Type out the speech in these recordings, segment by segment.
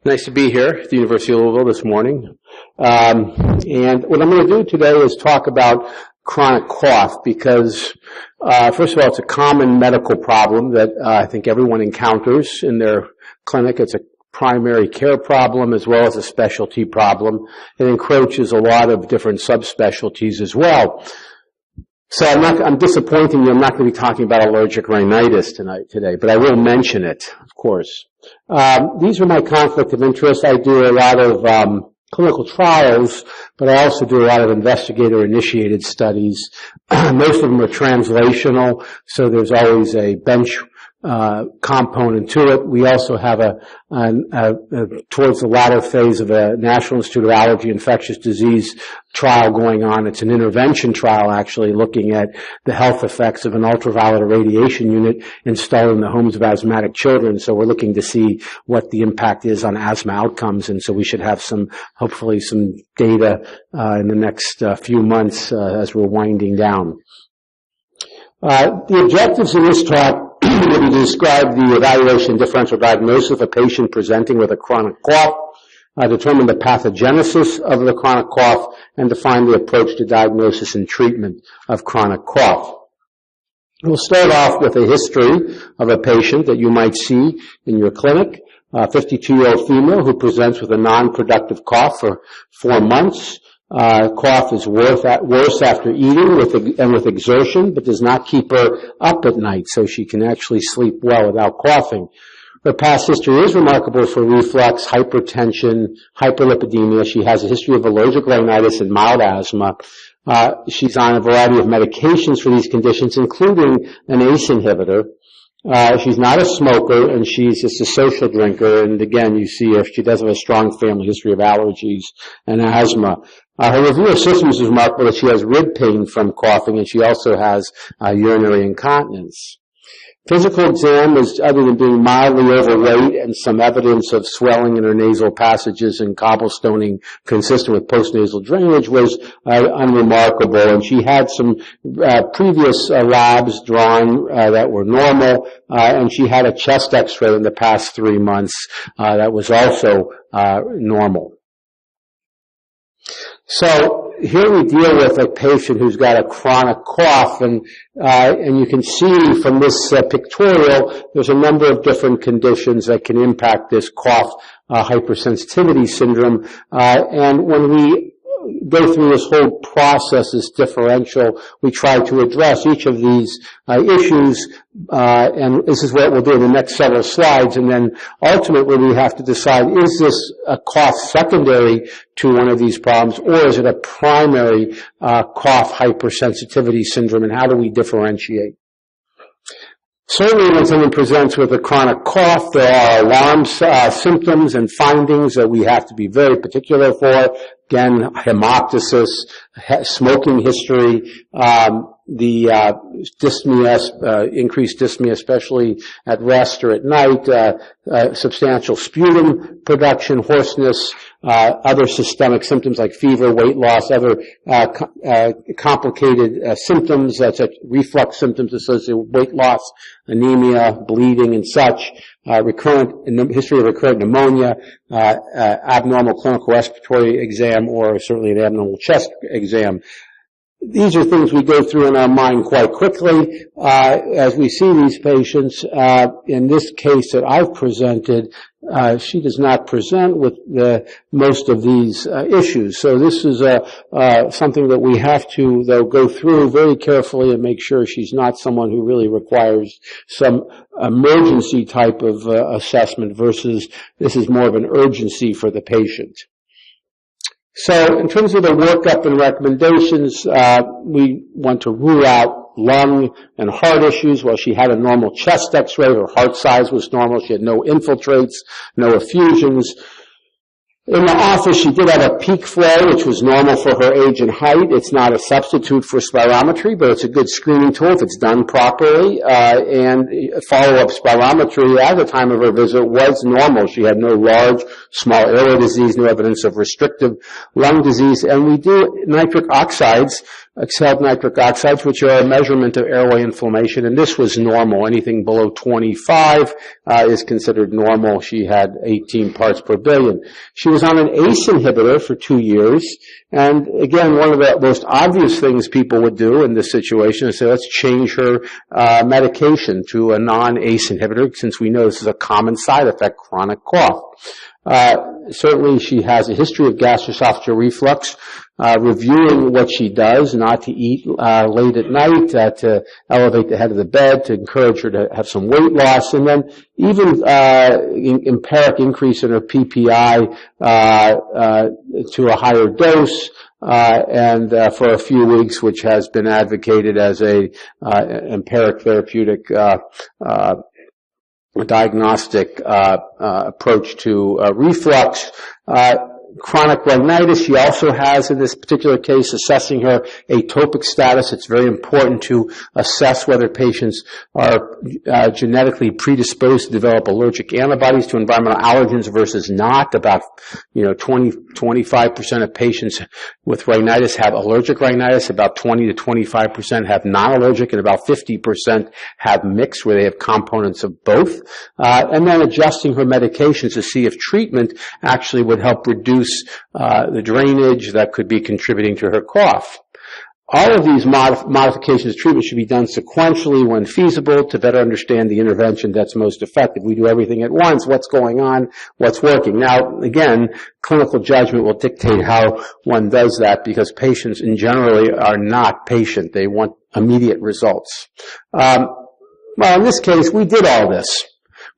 Nice to be here at the University of Louisville this morning. And what I'm going to do today is talk about chronic cough because, first of all, it's a common medical problem that I think everyone encounters in their clinic. It's a primary care problem as well as a specialty problem. It encroaches a lot of different subspecialties as well. So I'm disappointing you. I'm not going to be talking about allergic rhinitis today, but I will mention it, of course. These are my conflict of interest. I do a lot of clinical trials, but I also do a lot of investigator-initiated studies. Most of them are translational, so there's always a bench component to it. We also have towards the latter phase of a National Institute of Allergy Infectious Disease trial going on. It's an intervention trial, actually, looking at the health effects of an ultraviolet irradiation unit installed in the homes of asthmatic children. So we're looking to see what the impact is on asthma outcomes, and so we should have hopefully some data in the next few months as we're winding down. The objectives in this talk will be to describe the evaluation and differential diagnosis of a patient presenting with a chronic cough, determine the pathogenesis of the chronic cough, and define the approach to diagnosis and treatment of chronic cough. We'll start off with a history of a patient that you might see in your clinic, a 52-year-old female who presents with a non-productive cough for 4 months. Cough is worse after eating and with exertion, but does not keep her up at night, so she can actually sleep well without coughing. Her past history is remarkable for reflux, hypertension, hyperlipidemia. She has a history of allergic rhinitis and mild asthma. She's on a variety of medications for these conditions, including an ACE inhibitor. She's not a smoker, and she's just a social drinker. And again, you see if she does have a strong family history of allergies and asthma. Her review of symptoms is remarkable that she has rib pain from coughing, and she also has urinary incontinence. Physical exam is, other than being mildly overweight and some evidence of swelling in her nasal passages and cobblestoning consistent with postnasal drainage, was unremarkable. And she had some previous labs drawn that were normal, and she had a chest X-ray in the past 3 months that was also normal. So here we deal with a patient who's got a chronic cough, and you can see from this pictorial there's a number of different conditions that can impact this cough hypersensitivity syndrome. And when we go through this whole process, this differential, we try to address each of these issues, and this is what we'll do in the next several slides. And then ultimately we have to decide, is this a cough secondary to one of these problems, or is it a primary cough hypersensitivity syndrome, and how do we differentiate? Certainly when someone presents with a chronic cough, there are alarm symptoms and findings that we have to be very particular for. Again, hemoptysis, smoking history, the dyspnea, increased dyspnea, especially at rest or at night, substantial sputum production, hoarseness, other systemic symptoms like fever, weight loss, other complicated symptoms such as reflux symptoms associated with weight loss, anemia, bleeding, and such. History of recurrent pneumonia, abnormal clinical respiratory exam, or certainly an abnormal chest exam. These are things we go through in our mind quite quickly as we see these patients. In this case that I've presented, she does not present with most of these issues. So this is something that we have to, though, go through very carefully and make sure she's not someone who really requires some emergency type of assessment versus this is more of an urgency for the patient. So in terms of the workup and recommendations, we want to rule out lung and heart issues. Well, she had a normal chest X-ray. Her heart size was normal. She had no infiltrates, no effusions. In the office, she did have a peak flow, which was normal for her age and height. It's not a substitute for spirometry, but it's a good screening tool if it's done properly. And follow-up spirometry at the time of her visit was normal. She had no large, small airway disease, no evidence of restrictive lung disease. And we do nitric oxides exhaled nitric oxides, which are a measurement of airway inflammation, and this was normal. Anything below 25 is considered normal. She had 18 parts per billion. She was on an ACE inhibitor for 2 years, and again, one of the most obvious things people would do in this situation is say, let's change her medication to a non-ACE inhibitor, since we know this is a common side effect, chronic cough. Certainly she has a history of gastroesophageal reflux, reviewing what she does, not to eat late at night, to elevate the head of the bed, to encourage her to have some weight loss, and then even empiric increase in her PPI to a higher dose, and for a few weeks, which has been advocated as a empiric therapeutic diagnostic approach to reflux. Chronic rhinitis, she also has, in this particular case, assessing her atopic status. It's very important to assess whether patients are genetically predisposed to develop allergic antibodies to environmental allergens versus not. About 25% of patients with rhinitis have allergic rhinitis, about 20 to 25% have non-allergic, and about 50% have mixed, where they have components of both. And then adjusting her medications to see if treatment actually would help reduce the drainage that could be contributing to her cough. All of these modifications of treatment should be done sequentially when feasible to better understand the intervention that's most effective. We do everything at once. What's going on? What's working? Now, again, clinical judgment will dictate how one does that, because patients in general are not patient. They want immediate results. Well, in this case, we did all this.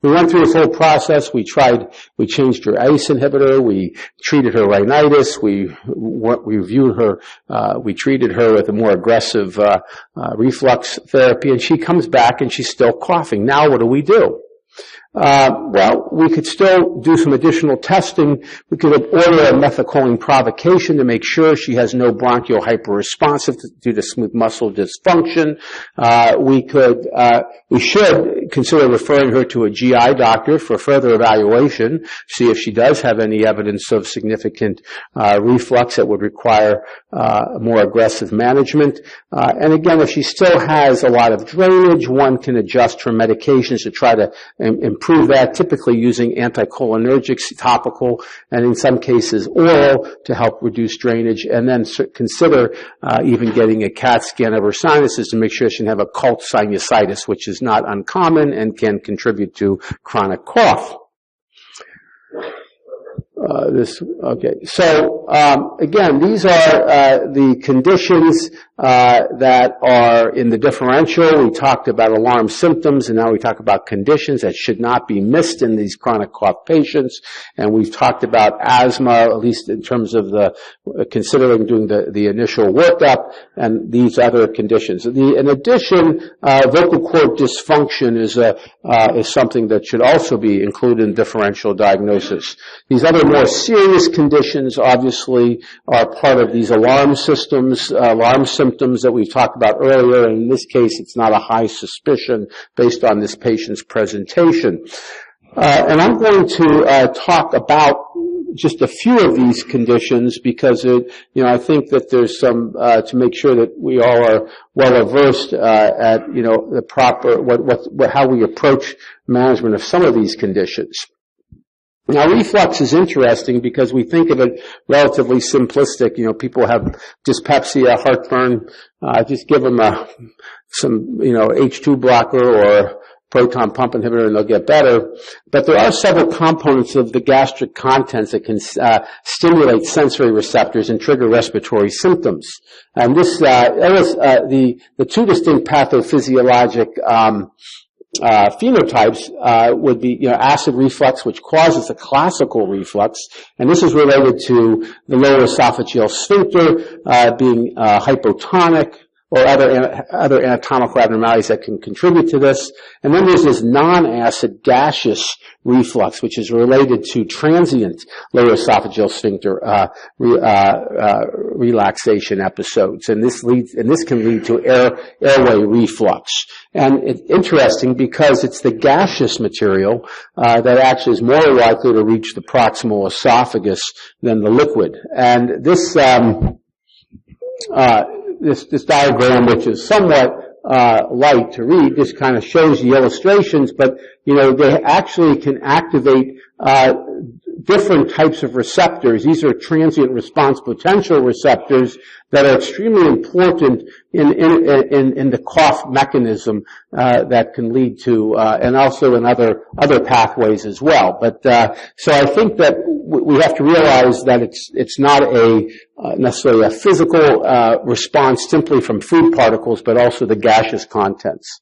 We went through this whole process. We changed her ACE inhibitor. We treated her rhinitis. We reviewed her. We treated her with a more aggressive reflux therapy, and she comes back and she's still coughing. Now what do we do? Well, we could still do some additional testing. We could order a methylcholine provocation to make sure she has no bronchial hyperresponsive due to smooth muscle dysfunction. We should consider referring her to a GI doctor for further evaluation, see if she does have any evidence of significant reflux that would require more aggressive management. And again, if she still has a lot of drainage, one can adjust her medications to try to improve that, typically using anticholinergics, topical, and in some cases oral, to help reduce drainage, and then consider even getting a CAT scan of her sinuses to make sure she can have a cult sinusitis, which is not uncommon and can contribute to chronic cough. So again, these are the conditions that are in the differential. We talked about alarm symptoms, and now we talk about conditions that should not be missed in these chronic cough patients. And we've talked about asthma, at least in terms of the considering doing the initial workup, and these other conditions. In addition, vocal cord dysfunction is something that should also be included in differential diagnosis. These other more serious conditions obviously are part of these alarm symptoms that we've talked about earlier. And in this case, it's not a high suspicion based on this patient's presentation. And I'm going to talk about just a few of these conditions, because I think that there's some to make sure that we all are well versed at the proper how we approach management of some of these conditions. Now, reflux is interesting because we think of it relatively simplistic. People have dyspepsia, heartburn. Just give them some H2 blocker or proton pump inhibitor and they'll get better. But there are several components of the gastric contents that can stimulate sensory receptors and trigger respiratory symptoms. And this the two distinct pathophysiologic phenotypes would be, acid reflux, which causes a classical reflux, and this is related to the lower esophageal sphincter being hypotonic, or other anatomical abnormalities that can contribute to this. And then there's this non-acid gaseous reflux, which is related to transient lower esophageal sphincter relaxation episodes, and this can lead to airway reflux. And it's interesting because it's the gaseous material that actually is more likely to reach the proximal esophagus than the liquid. And this this diagram, which is somewhat light to read, just kind of shows the illustrations, but they actually can activate different types of receptors. These are transient response potential receptors that are extremely important in the cough mechanism that can lead to, and also in other pathways as well. But so I think that we have to realize that it's not necessarily a physical response simply from food particles, but also the gaseous contents.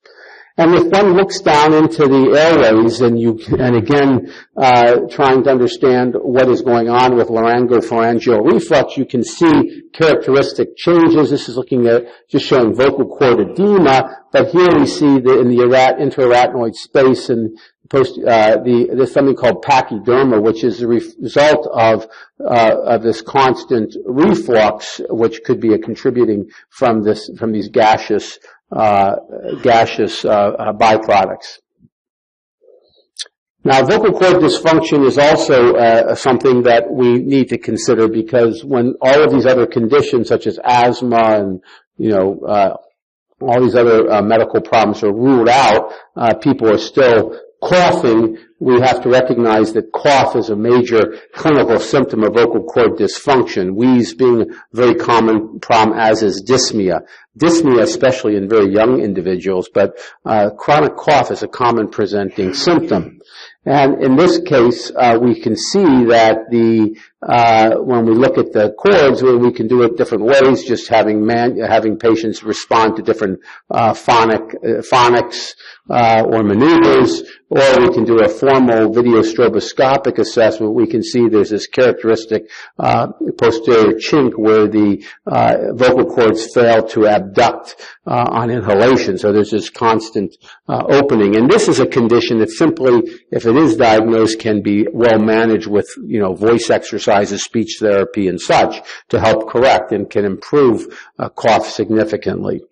And if one looks down into the airways and again, trying to understand what is going on with laryngopharyngeal reflux, you can see characteristic changes. This is looking at just showing vocal cord edema, but here we see in the intra-arytenoid space and there's something called pachyderma, which is the result of this constant reflux, which could be a contributing from these gaseous byproducts. Now, vocal cord dysfunction is also something that we need to consider, because when all of these other conditions, such as asthma and all these other medical problems are ruled out, people are still coughing. We have to recognize that cough is a major clinical symptom of vocal cord dysfunction, wheeze being a very common problem, as is dyspnea. Dyspnea, especially in very young individuals, but chronic cough is a common presenting symptom. And in this case, we can see that when we look at the chords, we can do it different ways, just having patients respond to different phonics or maneuvers, or we can do a formal videostroboscopic assessment. We can see there's this characteristic posterior chink where the vocal cords fail to abduct on inhalation. So there's this constant opening. And this is a condition that simply, if it is diagnosed, can be well managed with voice exercises, speech therapy, and such to help correct, and can improve cough significantly.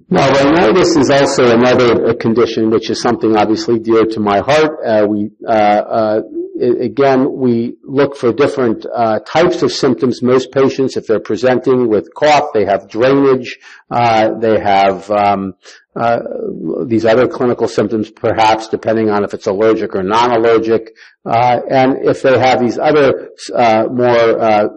Now, rhinitis is also another condition, which is something obviously dear to my heart. We look for different types of symptoms. Most patients, if they're presenting with cough, they have drainage, they have these other clinical symptoms, perhaps, depending on if it's allergic or non-allergic. And if they have these other more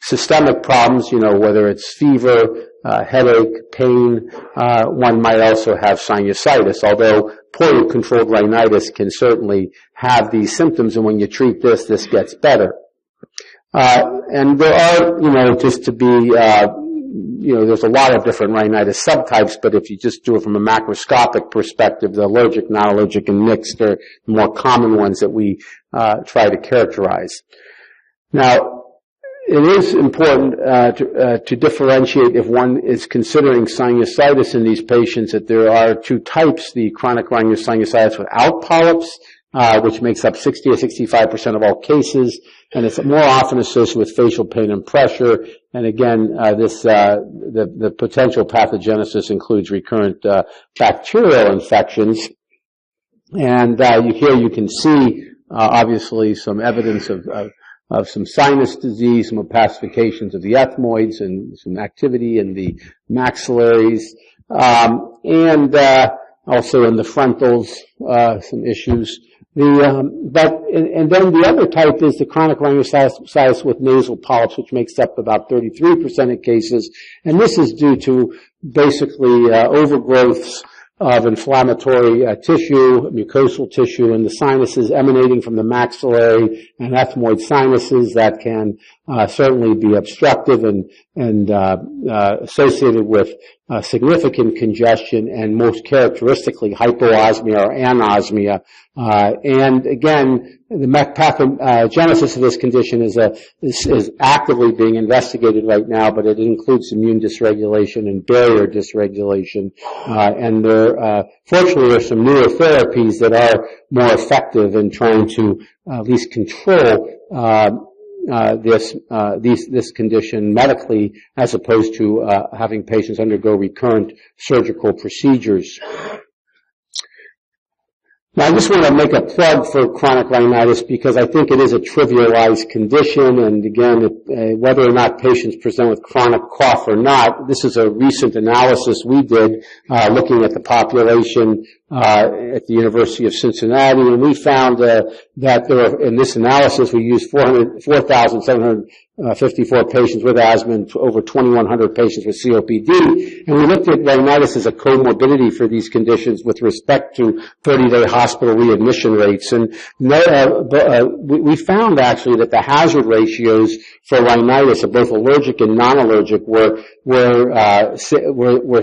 systemic problems, whether it's fever, headache, pain, one might also have sinusitis, although poorly controlled rhinitis can certainly have these symptoms, and when you treat this gets better. And there are, just to be, there's a lot of different rhinitis subtypes, but if you just do it from a macroscopic perspective, the allergic, non-allergic, and mixed are the more common ones that we try to characterize. Now, it is important to differentiate, if one is considering sinusitis in these patients, that there are two types: the chronic rhinosinusitis without polyps, which makes up 60 or 65% of all cases, and it's more often associated with facial pain and pressure. And again, the potential pathogenesis includes recurrent bacterial infections. And here you can see obviously some evidence of some sinus disease, some opacifications of the ethmoids, and some activity in the maxillaries, and also in the frontals, some issues. And then the other type is the chronic rhinosinusitis with nasal polyps, which makes up about 33% of cases, and this is due to basically overgrowths of inflammatory tissue, mucosal tissue, and the sinuses emanating from the maxillary and ethmoid sinuses that can certainly be obstructive and associated with significant congestion, and most characteristically hypoosmia or anosmia. And again, the pathogenesis of this condition is actively being investigated right now, but it includes immune dysregulation and barrier dysregulation. And fortunately, there are some newer therapies that are more effective in trying to at least control this condition medically, as opposed to having patients undergo recurrent surgical procedures. Now, I just want to make a plug for chronic rhinitis because I think it is a trivialized condition, and again, whether or not patients present with chronic cough or not, this is a recent analysis we did looking at the population at the University of Cincinnati, and we found that there were, in this analysis, we used 4,754 patients with asthma and over 2,100 patients with COPD, and we looked at rhinitis as a comorbidity for these conditions with respect to 30-day hospital readmission rates. And we found actually that the hazard ratios for rhinitis of both allergic and non-allergic were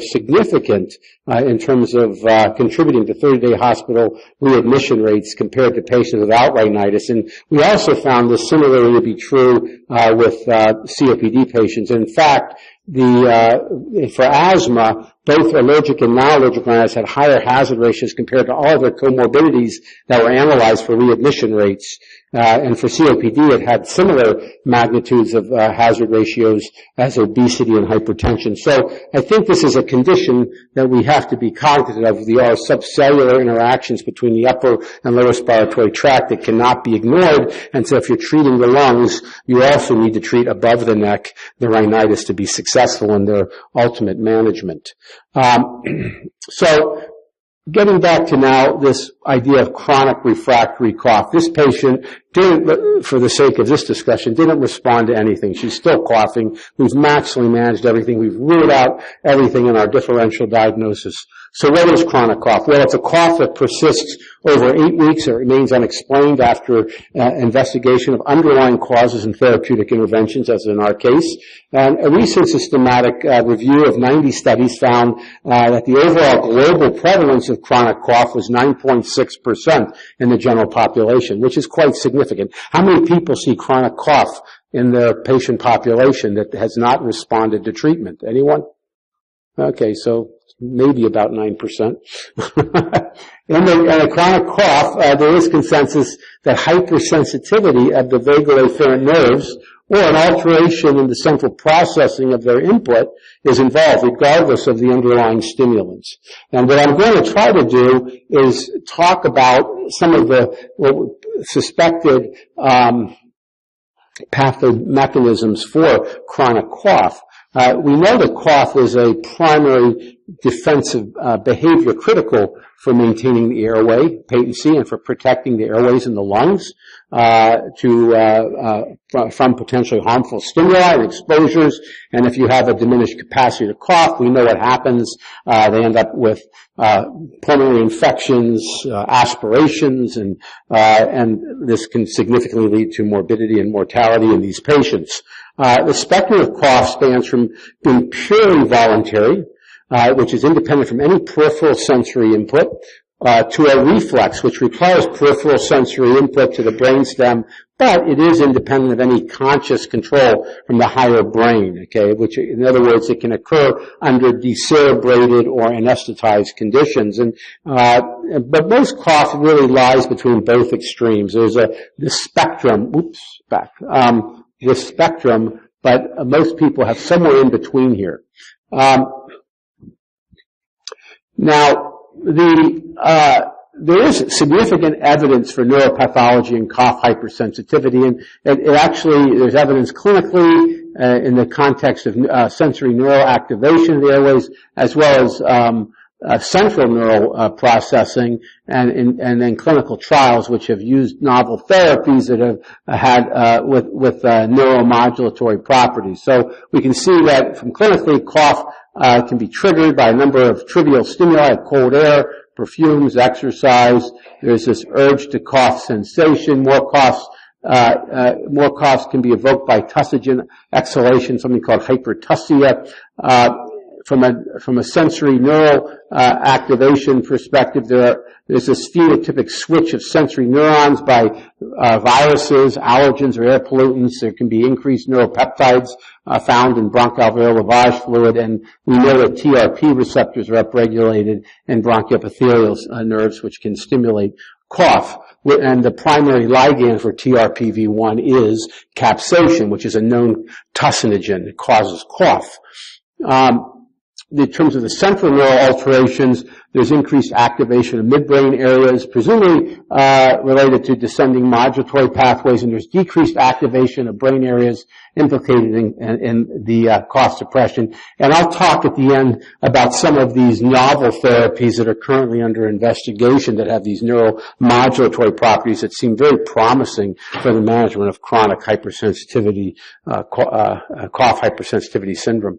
significant in terms of contributing to 30-day hospital readmission rates compared to patients without rhinitis. And we also found this similarly to be true with COPD patients. In fact, for asthma, both allergic and non-allergic rhinitis had higher hazard ratios compared to all other comorbidities that were analyzed for readmission rates. And for COPD, it had similar magnitudes of hazard ratios as obesity and hypertension. So I think this is a condition that we have to be cognizant of. There are subcellular interactions between the upper and lower respiratory tract that cannot be ignored. And so if you're treating the lungs, you also need to treat above the neck the rhinitis to be successful in their ultimate management. So getting back to now this idea of chronic refractory cough. This patient didn't, for the sake of this discussion, didn't respond to anything. She's still coughing. We've maximally managed everything. We've ruled out everything in our differential diagnosis. So what is chronic cough? Well, it's a cough that persists over 8 weeks or remains unexplained after investigation of underlying causes and therapeutic interventions, as in our case. And a recent systematic review of 90 studies found that the overall global prevalence of chronic cough was 9.6% in the general population, which is quite significant. How many people see chronic cough in their patient population that has not responded to treatment? Anyone? Okay, so maybe about 9%. In the chronic cough, there is consensus that hypersensitivity of the vagal afferent nerves or an alteration in the central processing of their input is involved, regardless of the underlying stimulants. And what I'm going to try to do is talk about some of the suspected pathomechanisms for chronic cough. We know that cough is a primary defensive behavior critical for maintaining the airway patency and for protecting the airways in the lungs from potentially harmful stimuli and exposures. And if you have a diminished capacity to cough, we know what happens. They end up with pulmonary infections, aspirations, and this can significantly lead to morbidity and mortality in these patients. The spectrum of cough spans from being purely voluntary, which is independent from any peripheral sensory input, to a reflex, which requires peripheral sensory input to the brainstem, but it is independent of any conscious control from the higher brain, okay, which, in other words, it can occur under decerebrated or anesthetized conditions. And, but most cough really lies between both extremes. There's this spectrum, this spectrum, but most people have somewhere in between here. Now, there is significant evidence for neuropathology and cough hypersensitivity, and it actually, there's evidence clinically in the context of sensory neural activation of the airways, as well as central neural processing, and then clinical trials which have used novel therapies that have had with neuromodulatory properties. So we can see that from clinically, cough can be triggered by a number of trivial stimuli, like cold air, perfumes, exercise. There's this urge to cough sensation. More coughs can be evoked by tussogen exhalation, something called hypertussia. From a sensory neural activation perspective, there's this phenotypic switch of sensory neurons by viruses, allergens, or air pollutants. There can be increased neuropeptides found in bronchoalveolar lavage fluid, and we know that TRP receptors are upregulated in bronchoepithelial nerves, which can stimulate cough. And the primary ligand for TRPV1 is capsaicin, which is a known tussinogen that causes cough. In terms of the central neural alterations, there's increased activation of midbrain areas, presumably related to descending modulatory pathways, and there's decreased activation of brain areas implicated in the cough suppression. And I'll talk at the end about some of these novel therapies that are currently under investigation that have these neuromodulatory properties that seem very promising for the management of chronic hypersensitivity, cough hypersensitivity syndrome.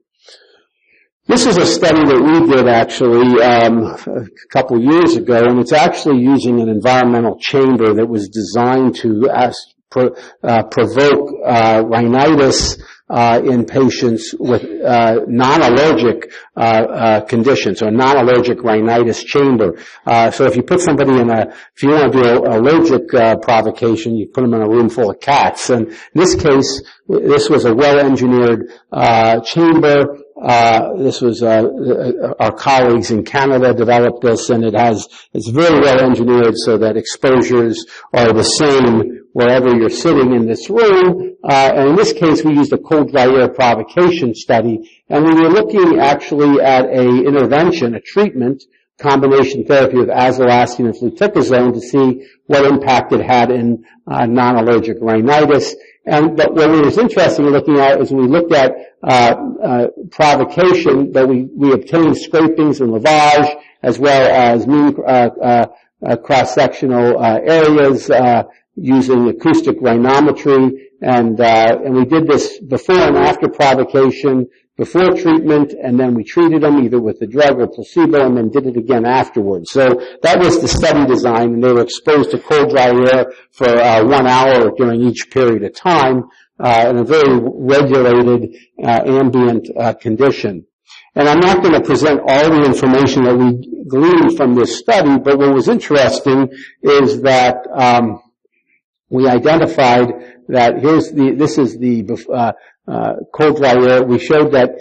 This is a study that we did actually a couple years ago, and it's actually using an environmental chamber that was designed to provoke rhinitis in patients with non-allergic conditions, or non-allergic rhinitis chamber. So if you put somebody if you want to do allergic provocation, you put them in a room full of cats. And in this case, this was a well-engineered chamber. This was our colleagues in Canada developed this, and it's very well engineered so that exposures are the same wherever you're sitting in this room. And in this case, we used a cold dry air provocation study, and we were looking actually at a intervention, a treatment, combination therapy with azolastine and fluticasone to see what impact it had in non-allergic rhinitis. But what was interesting in looking at is we looked at provocation, that we obtained scrapings and lavage, as well as mean cross-sectional areas using acoustic rhinometry, and we did this before and after provocation, before treatment, and then we treated them either with the drug or placebo, and then did it again afterwards. So that was the study design, and they were exposed to cold dry air for 1 hour during each period of time in a very regulated ambient condition. And I'm not going to present all the information that we gleaned from this study, but what was interesting is that we identified that this is the cold dry air. We showed that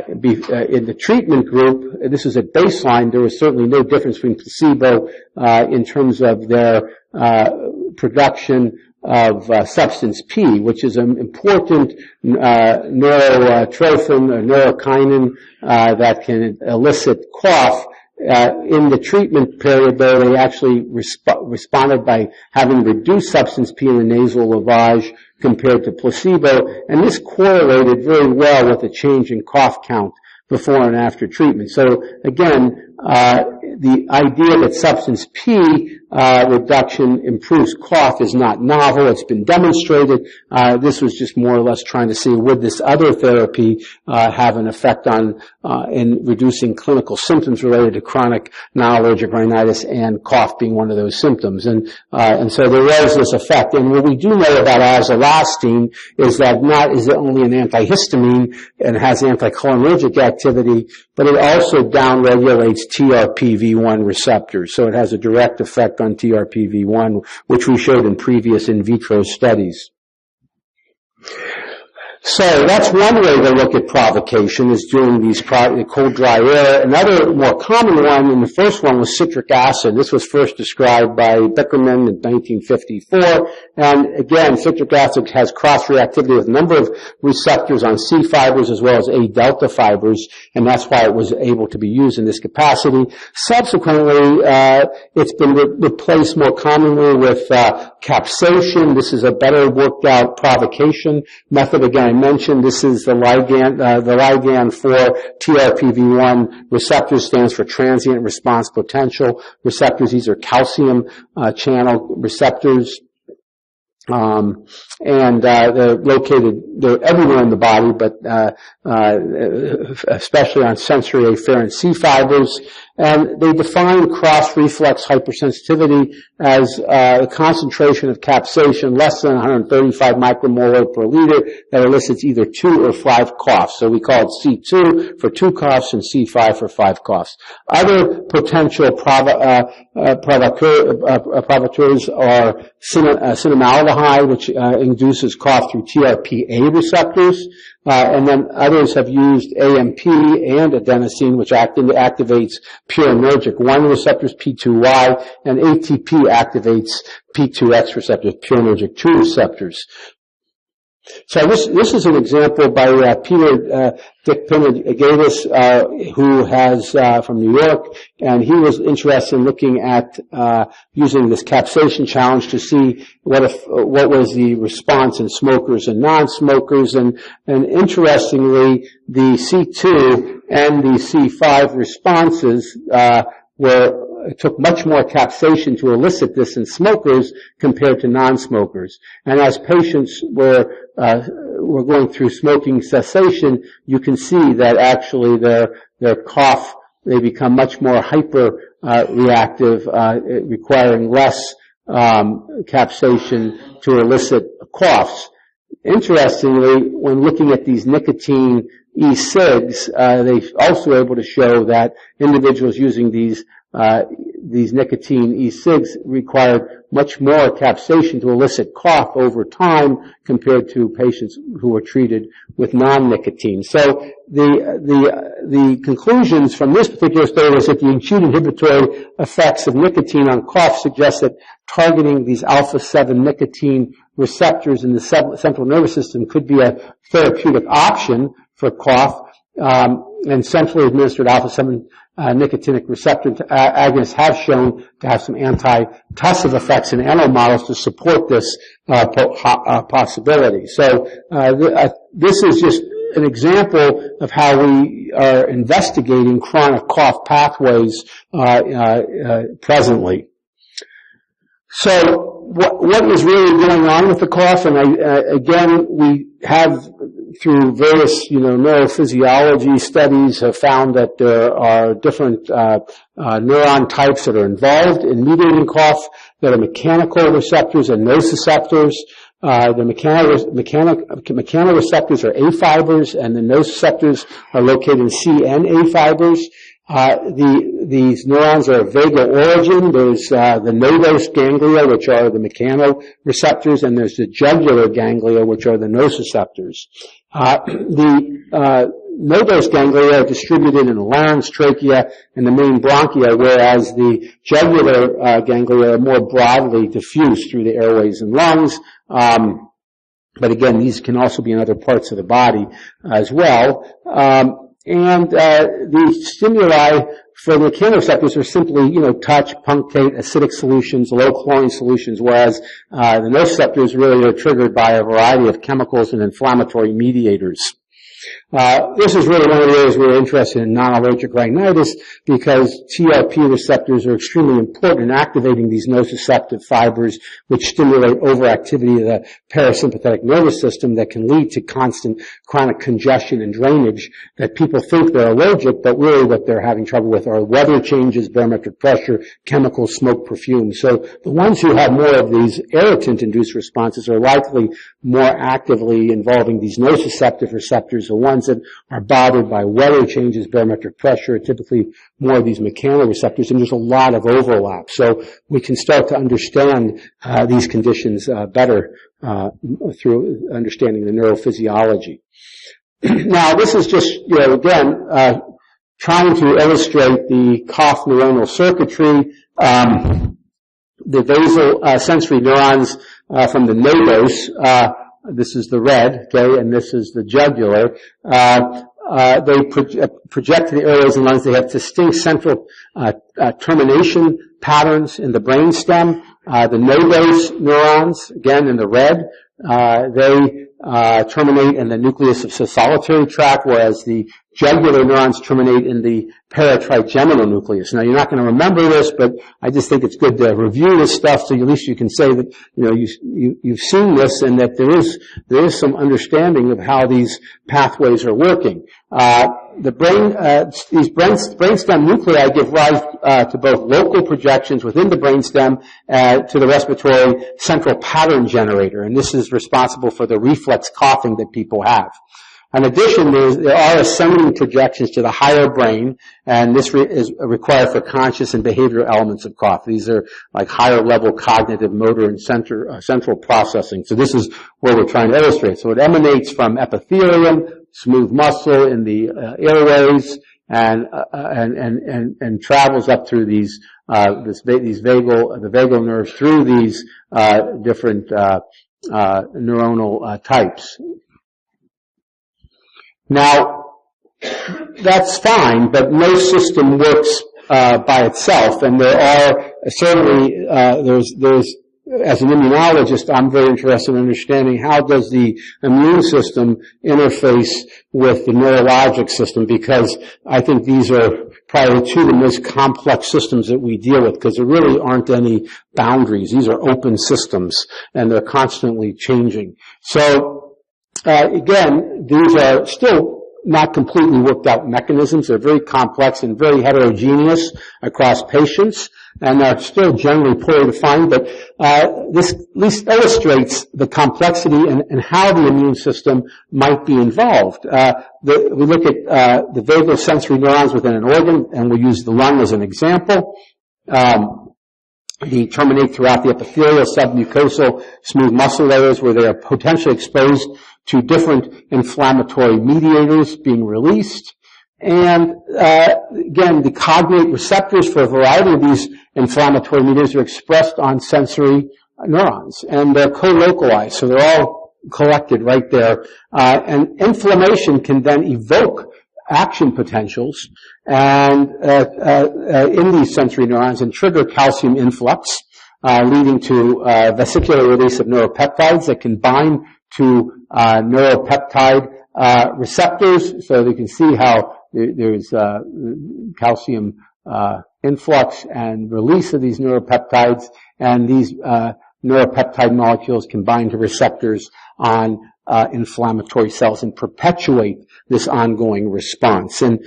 in the treatment group, this is at baseline, there was certainly no difference between placebo in terms of their production of substance P, which is an important neurotrophin or neurokinin that can elicit cough. In the treatment period, though, they actually responded by having reduced substance P in the nasal lavage compared to placebo, and this correlated very well with the change in cough count before and after treatment. So again, the idea that substance P reduction improves cough is not novel. It's been demonstrated. This was just more or less trying to see, would this other therapy have an effect on in reducing clinical symptoms related to chronic non-allergic rhinitis, and cough being one of those symptoms. And so there was this effect. And what we do know about azolastine is that not is it only an antihistamine and has anticholinergic activity, but it also downregulates TRPV1 receptors. So it has a direct effect on TRPV1, which we showed in previous in vitro studies. So that's one way to look at provocation, is doing these cold dry air. Another more common one, and the first one, was citric acid. This was first described by Bickerman in 1954. And again, citric acid has cross-reactivity with a number of receptors on C fibers as well as A delta fibers, and that's why it was able to be used in this capacity. Subsequently, it's been replaced more commonly with capsation. This is a better worked out provocation method. Again, I mentioned this is the ligand for TRPV1 receptors, stands for transient response potential receptors. These are calcium channel receptors. And they're everywhere in the body, but especially on sensory afferent C fibers. And they define cross-reflex hypersensitivity as a concentration of capsation less than 135 micromolar per liter that elicits either 2 or 5 coughs. So we call it C2 for 2 coughs and C5 for 5 coughs. Other potential provocateurs are cinnamaldehyde, which induces cough through TRPA receptors. And then others have used AMP and adenosine, which activates purinergic 1 receptors, P2Y, and ATP activates P2X receptors, purinergic 2 receptors. So this is an example by Peter Dick-Pinagatis, who has from New York, and he was interested in looking at using this capsation challenge to see what was the response in smokers and non-smokers, and interestingly, the C2 and the C5 responses it took much more capsation to elicit this in smokers compared to non-smokers. And as patients were going through smoking cessation, you can see that actually their cough, they become much more hyper reactive, requiring less capsation to elicit coughs. Interestingly, when looking at these nicotine e-cigs, they also were able to show that individuals using these nicotine e-cigs required much more capsation to elicit cough over time compared to patients who were treated with non-nicotine. So the conclusions from this particular study was that the acute inhibitory effects of nicotine on cough suggest that targeting these alpha-7 nicotine receptors in the central nervous system could be a therapeutic option for cough, and centrally administered alpha-7 nicotinic receptor agonists have shown to have some anti-tussive effects in animal models to support this possibility. So this is just an example of how we are investigating chronic cough pathways presently. So what is really going on with the cough? And again, we have, through various, neurophysiology studies, have found that there are different neuron types that are involved in mediating cough. There are mechanical receptors and nociceptors. The mechanoreceptors are A fibers, and the nociceptors are located in C and A fibers. These neurons are of vagal origin. There's the nodose ganglia, which are the mechanoreceptors, and there's the jugular ganglia, which are the nociceptors. The nodose ganglia are distributed in the larynx, trachea, and the main bronchia, whereas the jugular ganglia are more broadly diffused through the airways and lungs. But again, these can also be in other parts of the body as well. And the stimuli for the mechanoreceptors are simply, touch, punctate, acidic solutions, low chlorine solutions, whereas the nociceptors really are triggered by a variety of chemicals and inflammatory mediators. This is really one of the areas we're interested in non-allergic rhinitis, because TRP receptors are extremely important in activating these nociceptive fibers, which stimulate overactivity of the parasympathetic nervous system that can lead to constant chronic congestion and drainage that people think they're allergic, but really what they're having trouble with are weather changes, barometric pressure, chemicals, smoke, perfume. So the ones who have more of these irritant-induced responses are likely more actively involving these nociceptive receptors. The ones that are bothered by weather changes, barometric pressure, are typically more of these mechanoreceptors, and there's a lot of overlap. So we can start to understand these conditions better through understanding the neurophysiology. Now, this is just, again, trying to illustrate the cough neuronal circuitry. The basal sensory neurons from the nodose, this is the red, okay, and this is the jugular. They project to the airways and lungs. They have distinct central termination patterns in the brainstem. The nodose neurons, again in the red, they terminate in the nucleus of the solitary tract, whereas the jugular neurons terminate in the paratrigeminal nucleus. Now, you're not going to remember this, but I just think it's good to review this stuff so at least you can say that, you've seen this and that there is some understanding of how these pathways are working. These brainstem nuclei give rise to both local projections within the brainstem to the respiratory central pattern generator, and this is responsible for the reflex coughing that people have. In addition, there are ascending projections to the higher brain, and this is required for conscious and behavioral elements of cough. These are like higher level cognitive, motor, and central processing. So this is where we're trying to illustrate. So it emanates from epithelium, smooth muscle in the airways, and travels up through the vagal nerves through these different neuronal types. Now, that's fine, but no system works by itself, and there are certainly there's as an immunologist, I'm very interested in understanding how does the immune system interface with the neurologic system, because I think these are probably two of the most complex systems that we deal with, because there really aren't any boundaries. These are open systems, and they're constantly changing. So, again, these are still not completely worked out mechanisms. They're very complex and very heterogeneous across patients, and are still generally poorly defined, but this at least illustrates the complexity and how the immune system might be involved. We look at the vagal sensory neurons within an organ, and we use the lung as an example. They terminate throughout the epithelial, submucosal, smooth muscle layers, where they are potentially exposed to different inflammatory mediators being released. And again, the cognate receptors for a variety of these inflammatory mediators are expressed on sensory neurons, and they're co-localized, so they're all collected right there. And inflammation can then evoke action potentials and in these sensory neurons and trigger calcium influx, leading to vesicular release of neuropeptides that can bind to neuropeptide receptors. So you can see how there's calcium influx and release of these neuropeptides, and these neuropeptide molecules can bind to receptors on inflammatory cells and perpetuate this ongoing response. And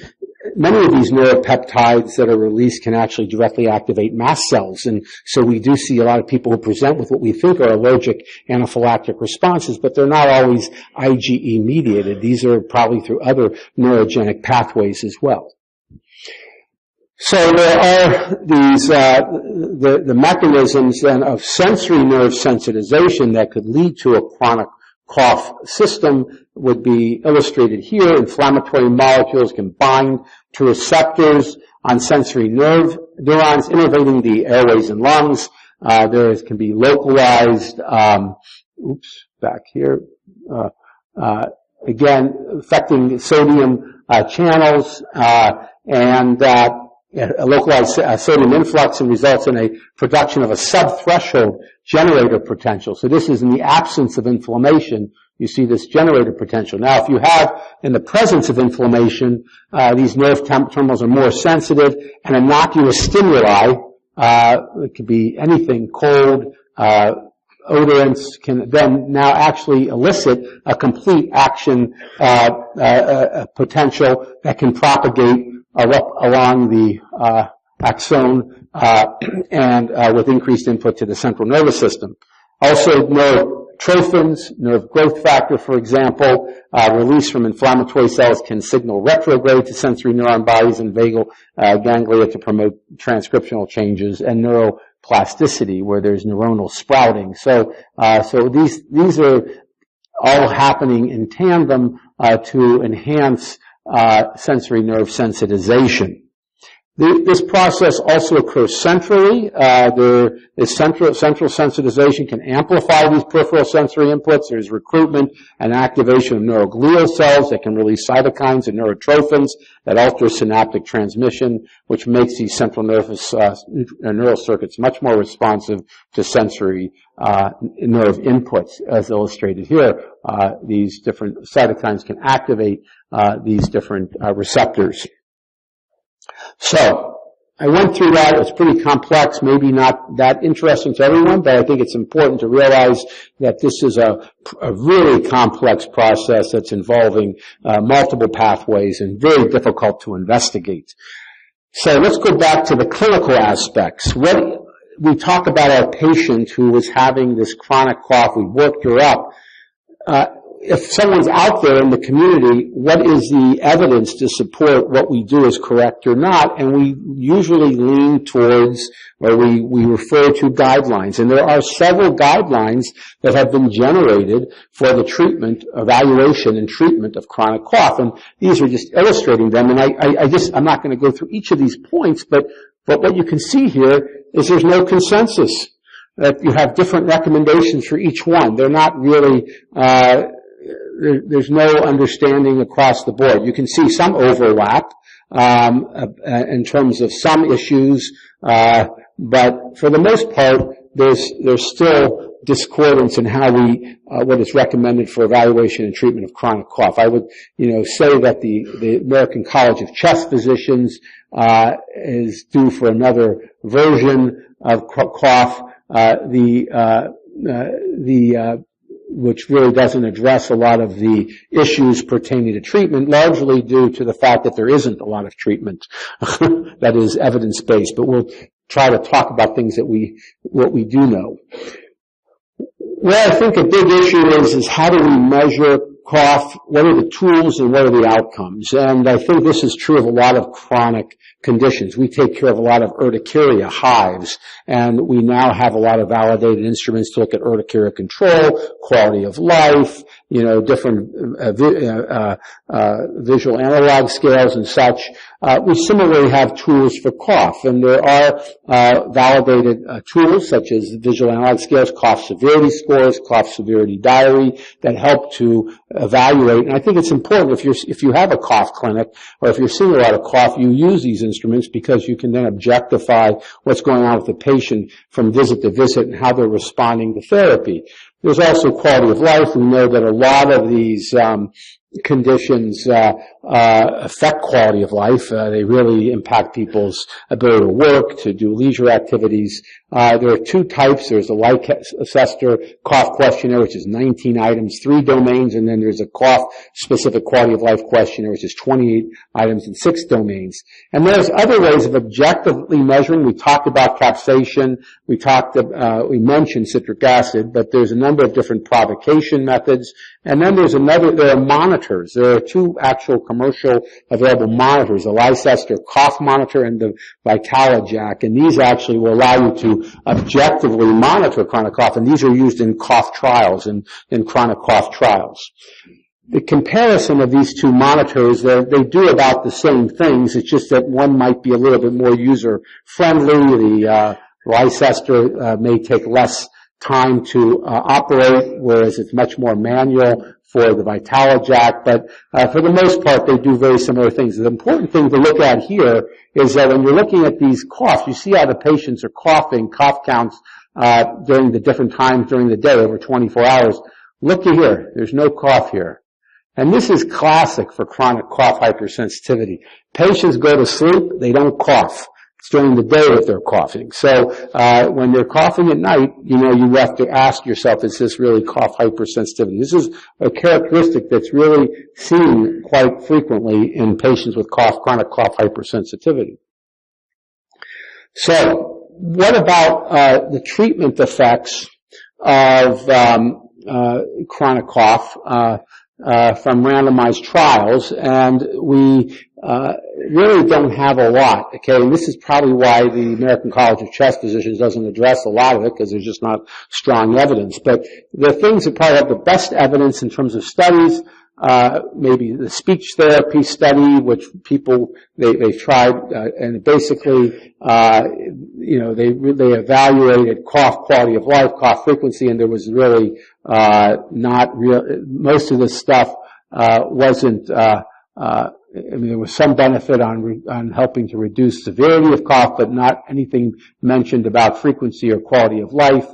many of these neuropeptides that are released can actually directly activate mast cells, and so we do see a lot of people who present with what we think are allergic anaphylactic responses, but they're not always IgE mediated. These are probably through other neurogenic pathways as well. So there are these the mechanisms then of sensory nerve sensitization that could lead to a chronic cough system would be illustrated here. Inflammatory molecules can bind to receptors on sensory neurons, innervating the airways and lungs. There can be localized, again, affecting sodium channels, and a localized sodium influx, and results in a production of a subthreshold generator potential. So this is in the absence of inflammation, you see this generator potential. Now, if you have, in the presence of inflammation, these nerve terminals are more sensitive, and innocuous stimuli, it could be anything, cold, odorants, can then now actually elicit a complete action potential that can propagate along the axon and with increased input to the central nervous system. Also, neurotrophins, nerve growth factor, for example, released from inflammatory cells can signal retrograde to sensory neuron bodies and vagal ganglia to promote transcriptional changes, and neuroplasticity, where there's neuronal sprouting. So these are all happening in tandem to enhance sensory nerve sensitization. This process also occurs centrally. Central sensitization can amplify these peripheral sensory inputs. There's recruitment and activation of neuroglial cells that can release cytokines and neurotrophins that alter synaptic transmission, which makes these central nervous neural circuits much more responsive to sensory nerve inputs, as illustrated here. These different cytokines can activate these different receptors. So, I went through that. It's pretty complex, maybe not that interesting to everyone, but I think it's important to realize that this is a really complex process that's involving multiple pathways and very difficult to investigate. So let's go back to the clinical aspects. We talk about our patient who was having this chronic cough. We worked her up. If someone's out there in the community, what is the evidence to support what we do is correct or not? And we usually lean towards, or we refer to guidelines. And there are several guidelines that have been generated for the treatment, evaluation, and treatment of chronic cough. And these are just illustrating them. And I'm not going to go through each of these points, but what you can see here is there's no consensus. that you have different recommendations for each one. They're not really, there's no understanding across the board. You can see some overlap in terms of some issues, but for the most part, there's still discordance in how what is recommended for evaluation and treatment of chronic cough. I would, say that the American College of Chest Physicians is due for another version of cough, which really doesn't address a lot of the issues pertaining to treatment, largely due to the fact that there isn't a lot of treatment that is evidence-based. But we'll try to talk about things what we do know. Well, I think a big issue is how do we measure cough? What are the tools and what are the outcomes? And I think this is true of a lot of chronic conditions. We take care of a lot of urticaria, hives, and we now have a lot of validated instruments to look at urticaria control, quality of life, different visual analog scales and such. We similarly have tools for cough, and there are validated tools such as visual analog scales, cough severity scores, cough severity diary that help to evaluate. And I think it's important if you have a cough clinic or if you're seeing a lot of cough, you use these instruments because you can then objectify what's going on with the patient from visit to visit and how they're responding to therapy. There's also quality of life. We know that a lot of these conditions affect quality of life. They really impact people's ability to work, to do leisure activities. There are two types. There's a Leicester cough questionnaire, which is 19 items, 3 domains, and then there's a cough-specific quality of life questionnaire, which is 28 items and 6 domains. And there's other ways of objectively measuring. We talked about capsaicin. We mentioned citric acid, but there's a number of different provocation methods. And then there are monitors. There are 2 actual commercial available monitors, the Leicester cough monitor and the Vitalojack, and these actually will allow you to objectively monitor chronic cough, and these are used in cough trials, in chronic cough trials. The comparison of these 2 monitors, they do about the same things. It's just that one might be a little bit more user-friendly. The Leicester may take less time to operate, whereas it's much more manual for the Vitalojack. But for the most part, they do very similar things. The important thing to look at here is that when you're looking at these coughs, you see how the patients are coughing, cough counts during the different times during the day, over 24 hours. Look here. There's no cough here. And this is classic for chronic cough hypersensitivity. Patients go to sleep, they don't cough. It's during the day that they're coughing. So when they're coughing at night, you have to ask yourself, is this really cough hypersensitivity? This is a characteristic that's really seen quite frequently in patients with chronic cough hypersensitivity. So what about the treatment effects of chronic cough from randomized trials? And we really don't have a lot, okay? And this is probably why the American College of Chest Physicians doesn't address a lot of it, because there's just not strong evidence. But the things that probably have the best evidence in terms of studies, maybe the speech therapy study, which they've tried, and basically, they evaluated cough quality of life, cough frequency, and there was really, not real, most of this stuff, wasn't, there was some benefit on helping to reduce severity of cough, but not anything mentioned about frequency or quality of life.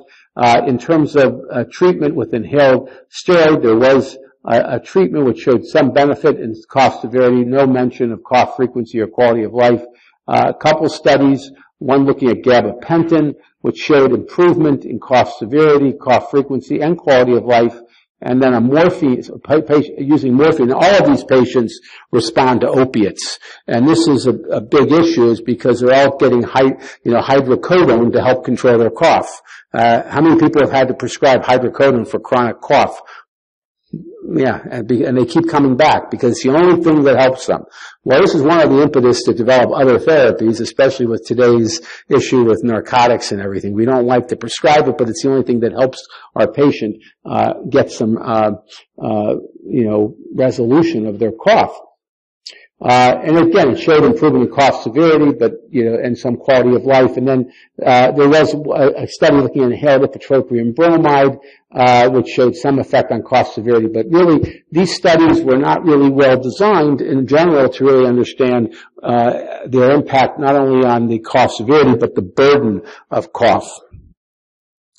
In terms of treatment with inhaled steroid, there was a treatment which showed some benefit in cough severity, no mention of cough frequency or quality of life. A couple studies, one looking at gabapentin, which showed improvement in cough severity, cough frequency, and quality of life. And then using morphine. All of these patients respond to opiates. And this is a big issue, is because they're all getting hydrocodone to help control their cough. How many people have had to prescribe hydrocodone for chronic cough? Yeah, and they keep coming back because it's the only thing that helps them. Well, this is one of the impetus to develop other therapies, especially with today's issue with narcotics and everything. We don't like to prescribe it, but it's the only thing that helps our patient get some resolution of their cough. And again, it showed improvement in cough severity, but, and some quality of life. And then, there was a study looking at inhaled ipratropium and bromide, which showed some effect on cough severity. But really, these studies were not really well designed in general to really understand, their impact not only on the cough severity, but the burden of cough